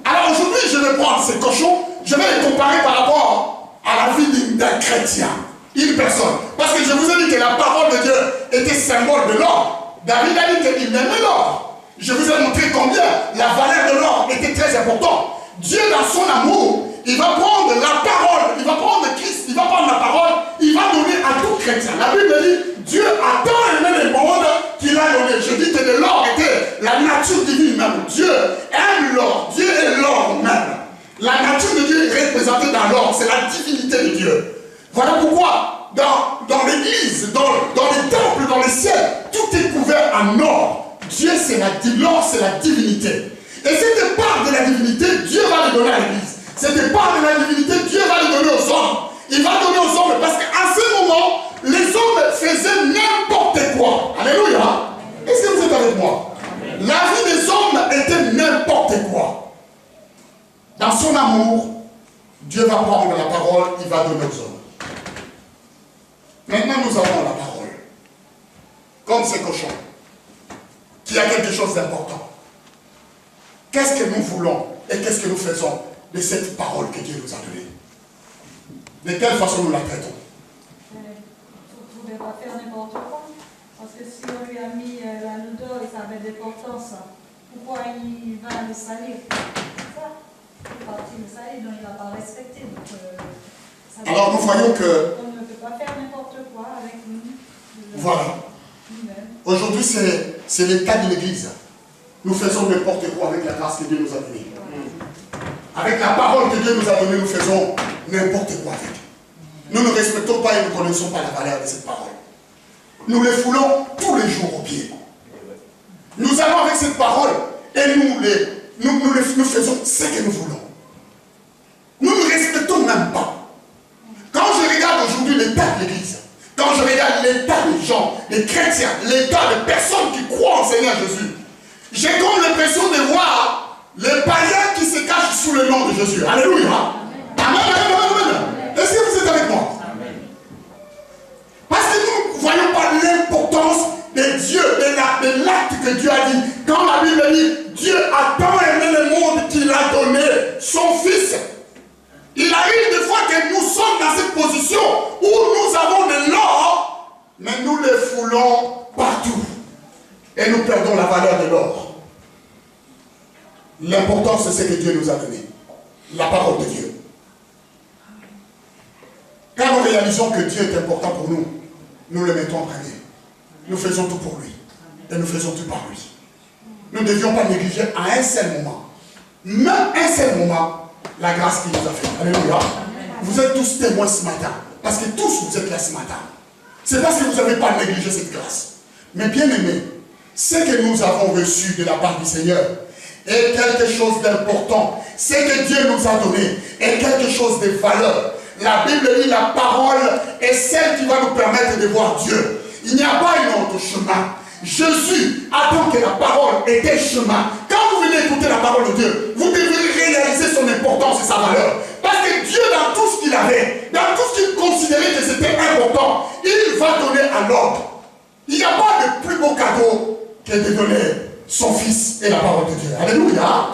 A: Alors aujourd'hui, je vais prendre ces cochons, je vais les comparer par rapport à la vie d'un chrétien, une personne. Parce que je vous ai dit que la parole de Dieu était symbole de l'or. David a dit qu'il aimait l'or. Je vous ai montré combien la valeur de l'or était très importante. Dieu, dans son amour, il va prendre la parole, il va prendre Christ, il va prendre la parole, il va donner à tout chrétien. La Bible dit, Dieu a tant aimé le monde qu'il a donné. Je dis que l'or était la nature divine même. Dieu aime l'or, Dieu est l'or même. La nature de Dieu est représentée dans l'or, c'est la divinité de Dieu. Voilà pourquoi, dans l'église, dans les temples, dans les ciels, tout est couvert en or. Dieu, l'or, c'est la divinité. Et cette part de la divinité, Dieu va le donner à l'Église. Cette part de la divinité, Dieu va le donner aux hommes. Il va donner aux hommes parce qu'à ce moment, les hommes faisaient n'importe quoi. Alléluia. Est-ce que vous êtes avec moi? La vie des hommes était n'importe quoi. Dans son amour, Dieu va prendre la parole, il va donner aux hommes. Maintenant, nous avons la parole. Comme ces cochons, qui a quelque chose d'important. Qu'est-ce que nous voulons et qu'est-ce que nous faisons de cette parole que Dieu nous a donnée? De quelle façon nous la traitons?
G: Vous ne pouvez pas faire n'importe quoi. Parce que si on lui a mis l'anneau d'or et ça avait d'importance, pourquoi il va le salir? C'est ça. Il est parti le salir, donc il ne va pas respecter. Donc,
A: alors nous voyons que...
G: On ne peut pas faire n'importe quoi avec nous.
A: Voilà. Aujourd'hui, c'est l'état de l'Église. Nous faisons n'importe quoi avec la grâce que Dieu nous a donnée. Avec la parole que Dieu nous a donnée, nous faisons n'importe quoi avec. Nous ne respectons pas et ne connaissons pas la valeur de cette parole. Nous les foulons tous les jours au pied. Nous allons avec cette parole et nous faisons ce que nous voulons. Nous ne respectons même pas. Quand je regarde aujourd'hui l'état de l'Église, quand je regarde l'état des gens, des chrétiens, l'état des personnes qui croient en Seigneur Jésus, j'ai comme l'impression de voir les païens qui se cachent sous le nom de Jésus. Alléluia. Amen, amen, amen. Est-ce que vous êtes avec moi? Parce que nous ne voyons pas l'importance de Dieu, de l'acte que Dieu a dit. Quand la Bible dit, Dieu a tant aimé le monde qu'il a donné son Fils. Il arrive des fois que nous sommes dans cette position où nous avons de l'or, mais nous le foulons partout. Et nous perdons la valeur de l'or. L'important, c'est ce que Dieu nous a donné. La parole de Dieu. Quand nous réalisons que Dieu est important pour nous, nous le mettons en premier. Nous faisons tout pour lui. Et nous faisons tout par lui. Nous ne devions pas négliger à un seul moment, même un seul moment, la grâce qu'il nous a faite. Alléluia. Vous êtes tous témoins ce matin. Parce que tous vous êtes là ce matin. C'est parce que vous n'avez pas négligé cette grâce. Mais bien aimé, ce que nous avons reçu de la part du Seigneur est quelque chose d'important. Ce que Dieu nous a donné est quelque chose de valeur. La Bible dit la parole est celle qui va nous permettre de voir Dieu. Il n'y a pas un autre chemin. Jésus attend que la parole était chemin. Quand vous venez écouter la parole de Dieu, vous devez réaliser son importance et sa valeur. Parce que Dieu, dans tout ce qu'il avait, dans tout ce qu'il considérait que c'était important, il va donner à l'homme. Il n'y a pas de plus beau cadeau que de donner son Fils et la parole de Dieu. Alléluia.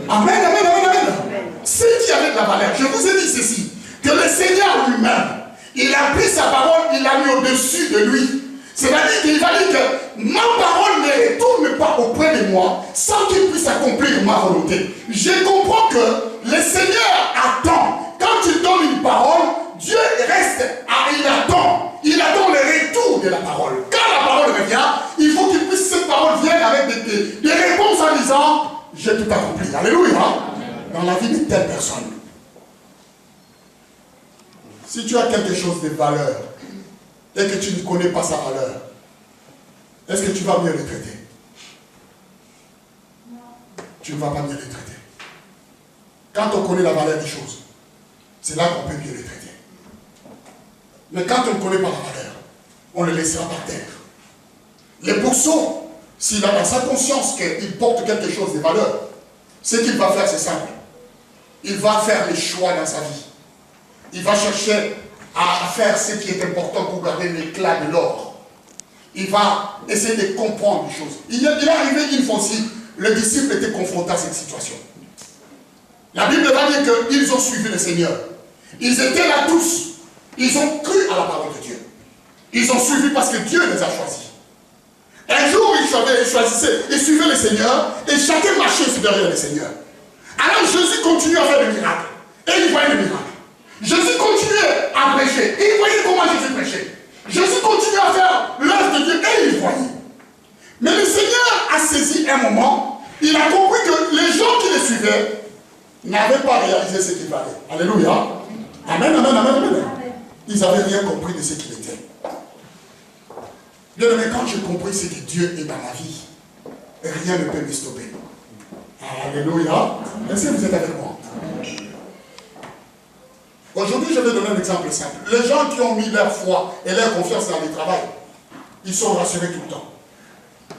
A: Amen, amen, amen, amen. C'est qui avait de la valeur. Je vous ai dit ceci, que le Seigneur lui-même, il a pris sa parole, il l'a mis au-dessus de lui. C'est-à-dire qu'il va dire que ma parole ne retourne pas auprès de moi sans qu'il puisse accomplir ma volonté. Je comprends que le Seigneur attend. Quand il donne une parole, Dieu reste, il attend. Il attend le retour de la parole. Quand la parole revient, il faut qu'il puisse, cette parole vienne avec des réponses en disant, j'ai tout accompli. Alléluia. Dans la vie de telle personne. Si tu as quelque chose de valeur, et que tu ne connais pas sa valeur, est-ce que tu vas mieux le traiter?
G: Non.
A: Tu ne vas pas mieux le traiter. Quand on connaît la valeur des choses, c'est là qu'on peut mieux les traiter. Mais quand on ne connaît pas la valeur, on le laissera par terre. Le bourseau, s'il a dans sa conscience qu'il porte quelque chose de valeur, ce qu'il va faire, c'est simple. Il va faire les choix dans sa vie. Il va chercher à faire ce qui est important pour garder l'éclat de l'or. Il va essayer de comprendre les choses. Il est arrivé une fois aussi, le disciple était confronté à cette situation. La Bible va dire qu'ils ont suivi le Seigneur. Ils étaient là tous. Ils ont cru à la parole de Dieu. Ils ont suivi parce que Dieu les a choisis. Un jour, ils suivaient le Seigneur et chacun marchait derrière le Seigneur. Alors Jésus continuait à faire des miracles. Et il voyait les miracles. Jésus continuait à prêcher. Et il voyait comment Jésus prêchait. Jésus continuait à faire l'œuvre de Dieu et il voyait. Mais le Seigneur a saisi un moment. Il a compris que les gens qui le suivaient n'avaient pas réalisé ce qu'il fallait. Alléluia. Amen, amen, amen, amen. Ils n'avaient rien compris de ce qu'il était. Bien aimé, quand j'ai compris ce que Dieu est dans ma vie, rien ne peut me stopper. Alléluia. Est-ce que vous êtes avec moi? Aujourd'hui, je vais donner un exemple simple. Les gens qui ont mis leur foi et leur confiance dans le travail, ils sont rassurés tout le temps.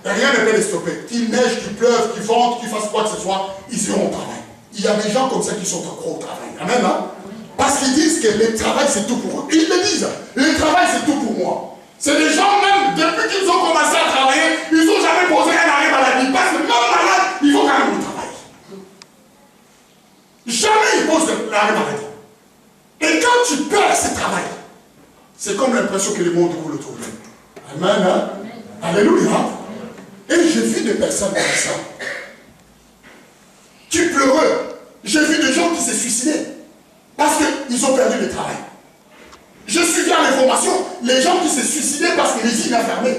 A: Et rien ne peut les stopper. Qu'il neige, qu'il pleuve, qu'il vente, qu'il fasse quoi que ce soit, ils iront au travail. Il y a des gens comme ça qui sont encore au travail. Amen, hein? Parce qu'ils disent que le travail c'est tout pour eux. Ils le disent, le travail c'est tout pour moi. C'est des gens même, depuis qu'ils ont commencé à travailler, ils n'ont jamais posé un arrêt maladie. Parce que même malade, ils vont quand même au travail. Jamais ils posent l'arrêt maladie. Et quand tu perds ce travail, c'est comme l'impression que le monde roule autour de nous. Amen, hein? Alléluia. Et j'ai vu des personnes comme ça, qui pleuraient. J'ai vu des gens qui se suicidaient parce qu'ils ont perdu le travail. Je suivais à l'information les gens qui se suicidaient parce que les usines a fermé.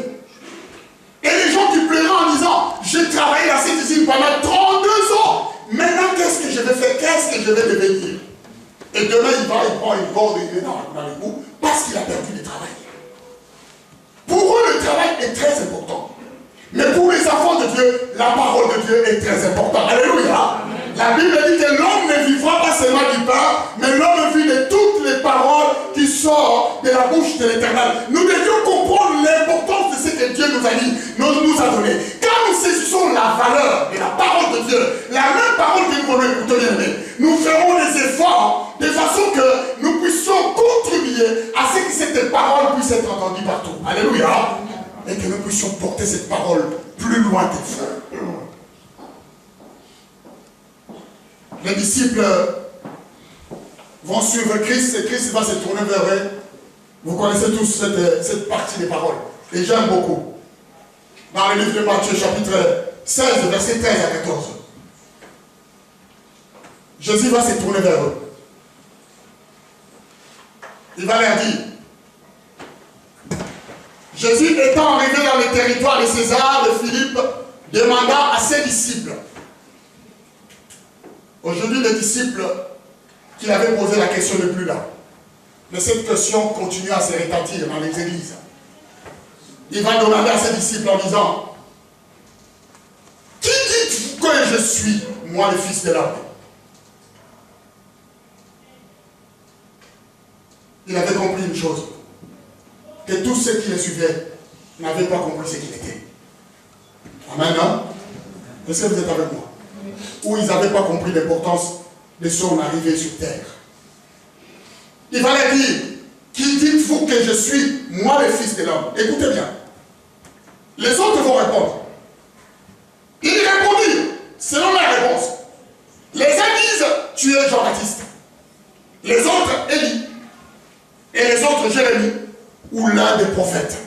A: Et les gens qui pleuraient en disant, j'ai travaillé dans cette usine pendant 32 ans. Maintenant, qu'est-ce que je vais faire? Qu'est-ce que je vais devenir? Et demain, il prend une corde et il met dans le cou parce qu'il a perdu le travail. Pour eux, le travail est très important. Mais pour les enfants de Dieu, la parole de Dieu est très importante. Alléluia. La Bible dit que l'homme ne vivra pas seulement du pain, mais l'homme vit de toutes les paroles qui sortent de la bouche de l'Éternel. Nous devions comprendre l'importance de ce que Dieu nous a dit, nous a donné. Quand nous saisissons la valeur de la parole de Dieu, la même parole que nous voulons écouter, nous ferons des efforts de façon que nous puissions contribuer à ce que cette parole puisse être entendue partout. Alléluia. Et que nous puissions porter cette parole plus loin des fois. Les disciples vont suivre Christ et Christ va se tourner vers eux. Vous connaissez tous cette partie des paroles. Et j'aime beaucoup. Dans le livre de Matthieu, chapitre 16, versets 13 à 14. Jésus va se tourner vers eux. Il va leur dire, Jésus étant arrivé dans le territoire de César, de Philippe, demanda à ses disciples. Aujourd'hui, les disciples qui avaient posé la question ne plus là. Mais cette question continue à se répartir dans les églises. Il va demander à ses disciples en disant, qui dites-vous que je suis, moi le Fils de l'homme? Il avait compris une chose, que tous ceux qui le suivaient n'avaient pas compris ce qu'il était. Amen, hein? Est-ce que vous êtes avec moi? Ou ils n'avaient pas compris l'importance de son arrivée sur terre. Il va leur dire, qui dites-vous que je suis, moi le Fils de l'homme? Écoutez bien. Les autres vont répondre. Ils répondirent, selon la réponse. Les uns disent, tu es Jean-Baptiste. Les autres, Élie. Et les autres, Jérémie, ou l'un des prophètes.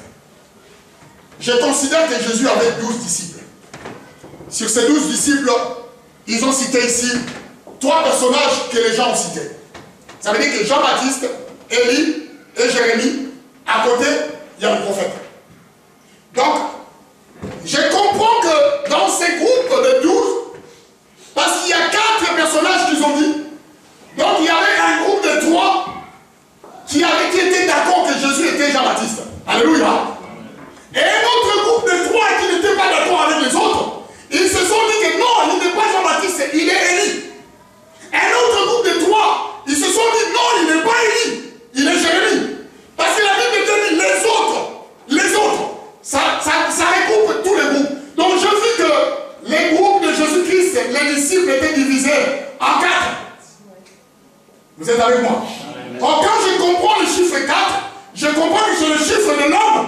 A: Je considère que Jésus avait 12 disciples. Sur ces 12 disciples, ils ont cité ici 3 personnages que les gens ont cités. Ça veut dire que Jean-Baptiste, Élie et Jérémie, à côté, il y a le prophète. Donc, je comprends que dans ces groupes de 12, parce qu'il y a 4 personnages qu'ils ont dit, donc il y avait un groupe de 3 qui étaient d'accord que Jésus était Jean-Baptiste. Alléluia. Et un autre groupe de 3 qui n'étaient pas d'accord avec les autres, ils se sont dit que non, il n'est pas Jean-Baptiste, il est Élie. Un autre groupe de 3, ils se sont dit non, il n'est pas Élie, il est Jérémie. Parce que la Bible dit les autres, ça regroupe tous les groupes. Donc je vis que les groupes de Jésus-Christ, les disciples étaient divisés en 4. Vous êtes avec moi? Donc quand je comprends le chiffre 4, je comprends que c'est le chiffre de l'homme,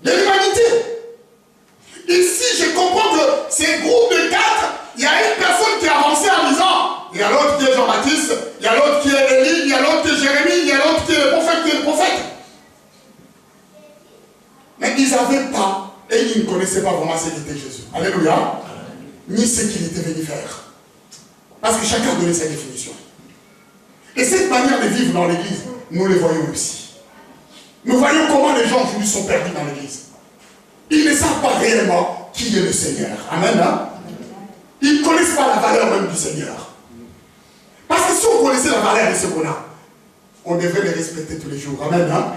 A: de l'humanité. Ici, je comprends que ces groupes de 4, il y a une personne qui a avancé en disant, il y a l'autre qui est Jean-Baptiste, il y a l'autre qui est Élie, il y a l'autre qui est Jérémie, il y a l'autre qui est le prophète, Mais ils n'avaient pas, et ils ne connaissaient pas vraiment ce qu'était Jésus. Alléluia. Ni ce qu'il était venu faire. Parce que chacun donnait sa définition. Et cette manière de vivre dans l'église, nous le voyons aussi. Nous voyons comment les gens aujourd'hui sont perdus dans l'église. Ils ne savent pas réellement qui est le Seigneur. Amen. Hein? Ils ne connaissent pas la valeur même du Seigneur. Parce que si on connaissait la valeur de ce qu'on a, on devrait les respecter tous les jours. Amen. Hein?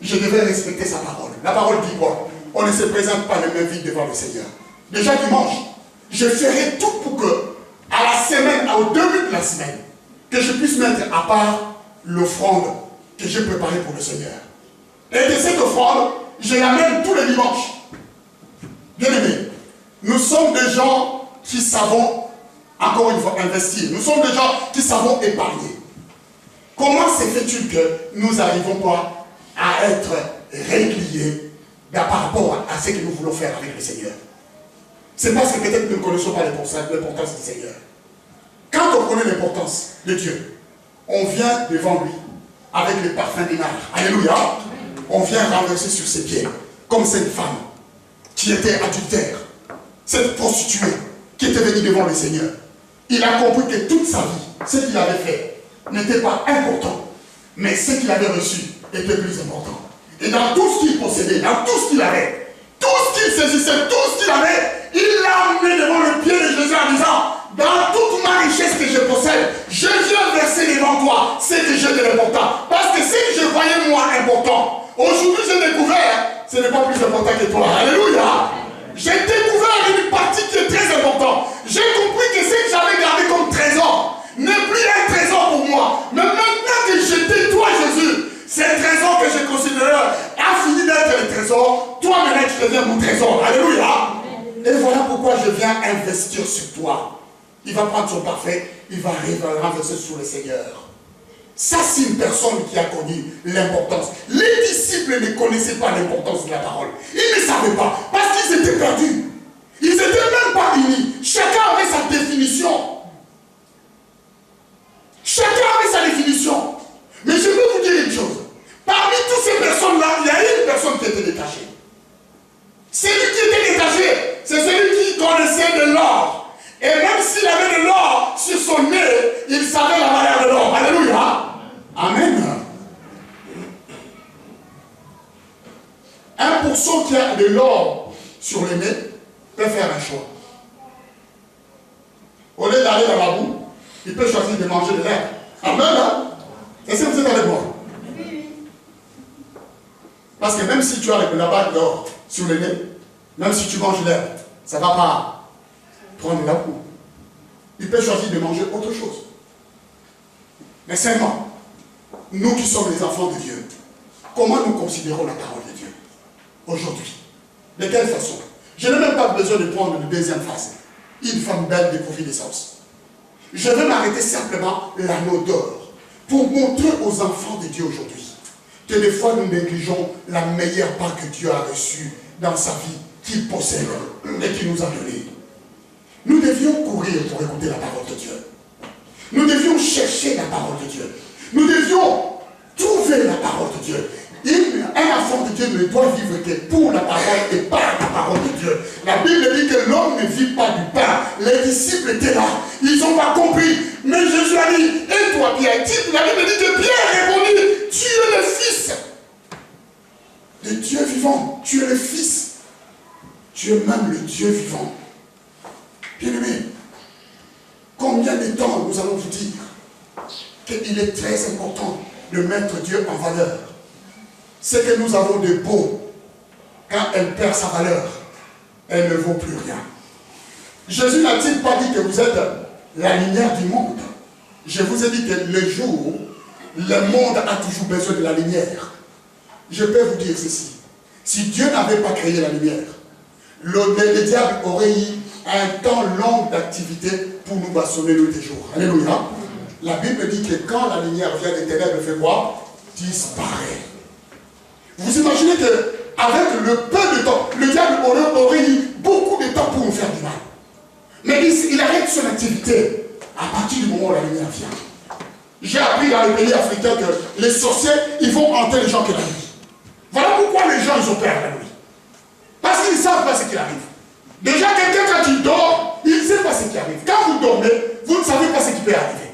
A: Je devrais respecter sa parole. La parole dit quoi? On ne se présente pas les mains vides devant le Seigneur. Les gens qui mangent, je ferai tout pour que, à la semaine, au début de la semaine, que je puisse mettre à part l'offrande que j'ai préparée pour le Seigneur. Et de cette offrande, je l'amène tous les dimanches. Bien aimés, nous sommes des gens qui savons, encore une fois, investir. Nous sommes des gens qui savons épargner. Comment se fait-il que nous n'arrivons pas à être réguliers par rapport à ce que nous voulons faire avec le Seigneur? C'est parce que peut-être nous ne connaissons pas l'importance du Seigneur. Quand on connaît l'importance de Dieu, on vient devant lui avec le parfum des nards. Alléluia. On vient renverser sur ses pieds, comme cette femme qui était adultère, cette prostituée qui était venue devant le Seigneur. Il a compris que toute sa vie, ce qu'il avait fait n'était pas important, mais ce qu'il avait reçu était plus important. Et dans tout ce qu'il possédait, dans tout ce qu'il avait, tout ce qu'il saisissait, tout ce qu'il avait, il l'a amené devant le pied de Jésus en disant, dans toute ma richesse que je possède, je viens verser devant toi ce que j'ai de l'important. Parce que ce que je voyais moi important, aujourd'hui j'ai découvert, ce n'est pas plus important que toi. Alléluia. J'ai découvert une partie qui est très importante. J'ai compris que ce que j'avais gardé comme trésor n'est plus un trésor pour moi. Mais maintenant que j'étais toi, Jésus, c'est un trésor que je considère a fini d'être un trésor. Toi maintenant tu deviens mon trésor. Alléluia. Et voilà pourquoi je viens investir sur toi. Il va prendre son parfait, il va renverser sur le Seigneur. Ça, c'est une personne qui a connu l'importance. Les disciples ne connaissaient pas l'importance de la parole. Ils ne savaient pas, parce qu'ils étaient perdus. Ils n'étaient même pas unis. Chacun avait sa définition. Chacun avait sa définition. Mais je veux vous dire une chose. Parmi toutes ces personnes-là, il y a une personne qui était détachée. Celui qui était détaché, c'est celui qui connaissait de l'or. Et même s'il avait de l'or sur son nez, il savait la valeur de l'or. Alléluia. Amen. 1% qui a de l'or sur le nez peut faire un choix. Au lieu d'aller dans la boue, il peut choisir de manger de l'herbe. Amen. Hein? Est-ce que vous êtes avec moi? Oui. Parce que même si tu as la bague d'or sur le nez, même si tu manges l'herbe, ça ne va pas prendre la boue. Il peut choisir de manger autre chose. Mais seulement, nous qui sommes les enfants de Dieu, comment nous considérons la parole de Dieu aujourd'hui? De quelle façon? Je n'ai même pas besoin de prendre une deuxième phase. Une femme belle dépourvue d'essence. Je vais m'arrêter simplement l'anneau d'or pour montrer aux enfants de Dieu aujourd'hui que des fois nous négligeons la meilleure part que Dieu a reçue dans sa vie, qu'il possède et qu'il nous a donnée. Nous devions courir pour écouter la parole de Dieu. Nous devions chercher la parole de Dieu. Nous devions trouver la parole de Dieu. Un enfant de Dieu ne doit vivre que pour la parole et par la parole de Dieu. La Bible dit que l'homme ne vit pas du pain. Les disciples étaient là. Ils n'ont pas compris. Mais Jésus a dit, et toi Pierre? La Bible dit que Pierre répondit, tu es le fils de Dieu vivant. Tu es le fils. Tu es même le Dieu vivant. Bien-aimé, combien de temps nous allons vous dire qu'il est très important de mettre Dieu en valeur? Ce que nous avons de beau, quand elle perd sa valeur, elle ne vaut plus rien. Jésus n'a-t-il pas dit que vous êtes la lumière du monde? Je vous ai dit que le jour où le monde a toujours besoin de la lumière, je peux vous dire ceci. Si Dieu n'avait pas créé la lumière, le diable aurait eu un temps long d'activité pour nous bâtonner nuit et jour. Alléluia. La Bible dit que quand la lumière vient des ténèbres, fait quoi? Disparaît. Vous imaginez qu'avec le peu de temps, le diable aurait eu beaucoup de temps pour nous faire du mal. Mais il arrête son activité à partir du moment où la lumière vient. J'ai appris dans les pays africains que les sorciers, ils vont hanter les gens qui la nuit. Voilà pourquoi les gens, ils ont peur la nuit. Parce qu'ils ne savent pas ce qui arrive. Déjà, quelqu'un, quand il dort, il ne sait pas ce qui arrive. Quand vous dormez, vous ne savez pas ce qui peut arriver.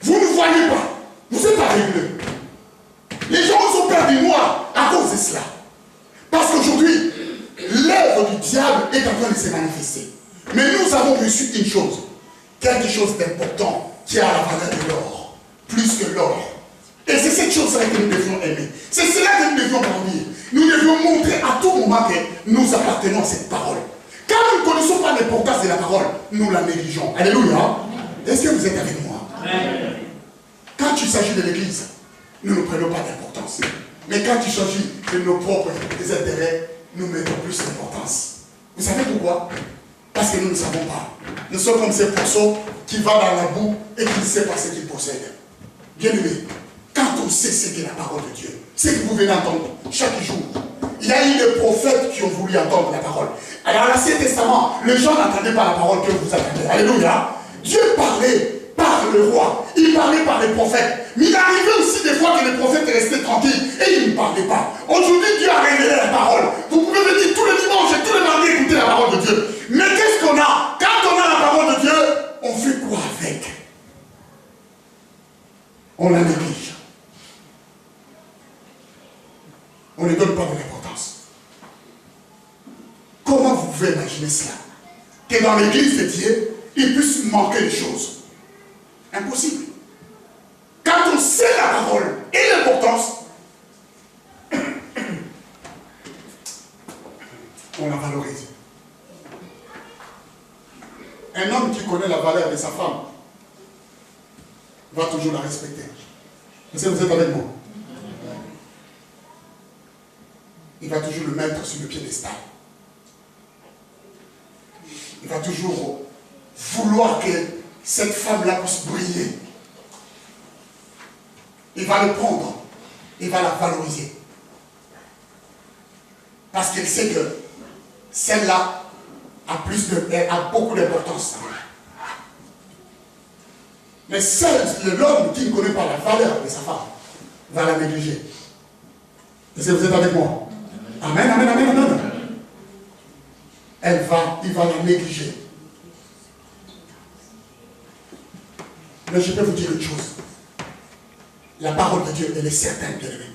A: Vous ne voyez pas. Vous êtes aveuglés. Les gens ont peur du noir à cause de cela. Parce qu'aujourd'hui, l'œuvre du diable est en train de se manifester. Mais nous avons reçu une chose. Quelque chose d'important qui a la valeur de l'or. Plus que l'or. Et c'est cette chose-là que nous devions aimer. C'est cela que nous devions grandir. Nous devions montrer à tout moment que nous appartenons à cette parole. Quand nous ne connaissons pas l'importance de la parole, nous la négligeons. Alléluia. Est-ce que vous êtes avec moi? Quand il s'agit de l'église, nous ne prenons pas d'importance. Mais quand il s'agit de nos propres intérêts, nous mettons plus d'importance. Vous savez pourquoi? Parce que nous ne savons pas. Nous sommes comme ces pourceaux qui vont dans la boue et qui ne savent pas ce qu'ils possèdent. Bien aimé, quand on sait ce qu'est la parole de Dieu, ce que vous venez d'entendre chaque jour, il y a eu des prophètes qui ont voulu entendre la parole. Alors, à l'Ancien Testament, les gens n'entendaient pas la parole que vous entendez. Alléluia. Dieu parlait par le roi, il parlait par les prophètes. Mais il arrivait aussi des fois que les prophètes restaient tranquilles et ils ne parlaient pas. Aujourd'hui, Dieu a révélé la parole. Vous pouvez venir tous les dimanches et tous les mardis écouter la parole de Dieu. Mais qu'est-ce qu'on a? Quand on a la parole de Dieu, on fait quoi avec? On la néglige. On ne donne pas de l'importance. Comment vous pouvez imaginer cela? Que dans l'église de Dieu, il puisse manquer les choses. Impossible. Quand on sait la parole et l'importance, on la valorise. Un homme qui connaît la valeur de sa femme va toujours la respecter. Est-ce que vous êtes avec moi? Il va toujours le mettre sur le piédestal. Il va toujours vouloir que cette femme-là puisse briller. Il va le prendre. Il va la valoriser. Parce qu'il sait que celle-là a beaucoup d'importance. Mais seul l'homme qui ne connaît pas la valeur de sa femme va la négliger. Est-ce que vous êtes avec moi? Amen, amen, amen, amen. Il va la négliger. Mais je peux vous dire une chose. La parole de Dieu, elle est certaine, bien aimé.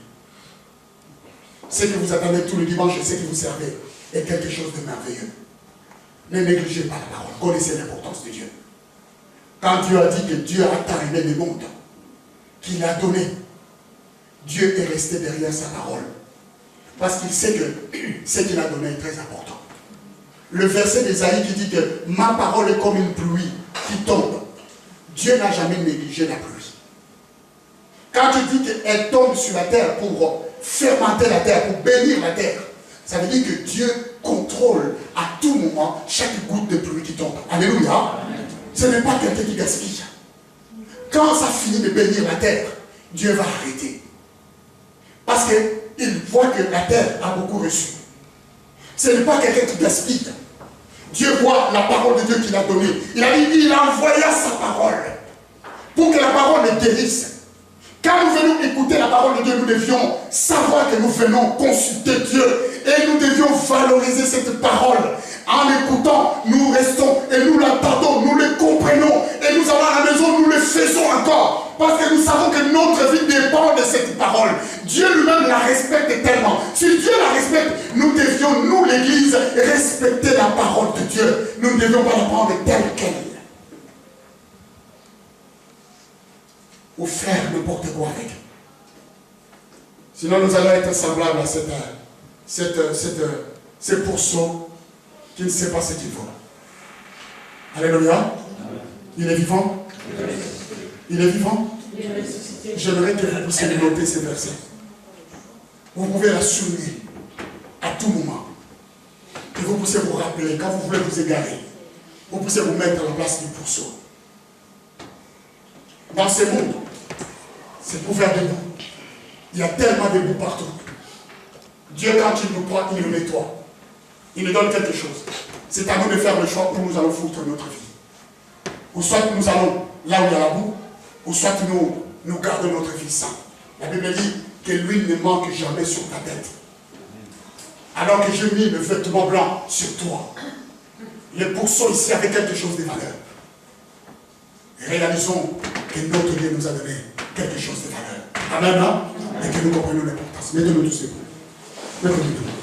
A: Ce que vous attendez tous les dimanches et ce que vous servez est quelque chose de merveilleux. Ne négligez pas la parole. Connaissez l'importance de Dieu. Quand Dieu a dit que Dieu a tant aimé le monde, qu'il a donné, Dieu est resté derrière sa parole. Parce qu'il sait que ce qu'il a donné est très important. Le verset d'Ésaïe qui dit que ma parole est comme une pluie qui tombe. Dieu n'a jamais négligé la pluie. Quand tu dis qu'elle tombe sur la terre pour fermenter la terre, pour bénir la terre, ça veut dire que Dieu contrôle à tout moment chaque goutte de pluie qui tombe. Alléluia. Ce n'est pas quelqu'un qui gaspille. Quand ça finit de bénir la terre, Dieu va arrêter. Parce qu'il voit que la terre a beaucoup reçu. Ce n'est pas quelqu'un qui gaspille. Dieu voit la parole de Dieu qu'il a donnée. Il a dit, il envoya sa parole pour que la parole le guérisse. Quand nous venons écouter la parole de Dieu, nous devions savoir que nous venons consulter Dieu et nous devions valoriser cette parole. En l'écoutant, nous restons et nous l'entendons, nous le comprenons et nous allons à la maison, nous le faisons encore. Parce que nous savons que notre vie dépend de cette parole. Dieu lui-même la respecte tellement. Si Dieu la respecte, nous devions, nous l'église, respecter la parole de Dieu. Nous ne devions pas la prendre telle qu'elle. Ou faire n'importe quoi avec. Sinon nous allons être semblables à ces pourceaux qui ne sait pas ce qu'il faut. Alléluia. Il est vivant. Il est vivant. J'aimerais que vous puissiez noter ces versets. Vous pouvez la souligner à tout moment. Et vous puissiez vous rappeler, quand vous voulez vous égarer, vous puissiez vous mettre à la place du pourceau. Dans ce monde, c'est couvert de boue. Il y a tellement de boue partout. Dieu, quand il nous croit, il nous nettoie. Il nous donne quelque chose. C'est à nous de faire le choix où nous allons foutre notre vie. Ou soit nous allons là où il y a la boue, ou soit nous gardons notre vie sainte. La Bible dit que l'huile ne manque jamais sur ta tête. Alors que j'ai mis le vêtement blanc sur toi. Le pourceau ici avait quelque chose de valeur. Réalisons que notre Dieu nous a donné quelque chose de valeur. Amen. Et que nous comprenions l'importance. Mettez-nous tous. Mettez-nous tous.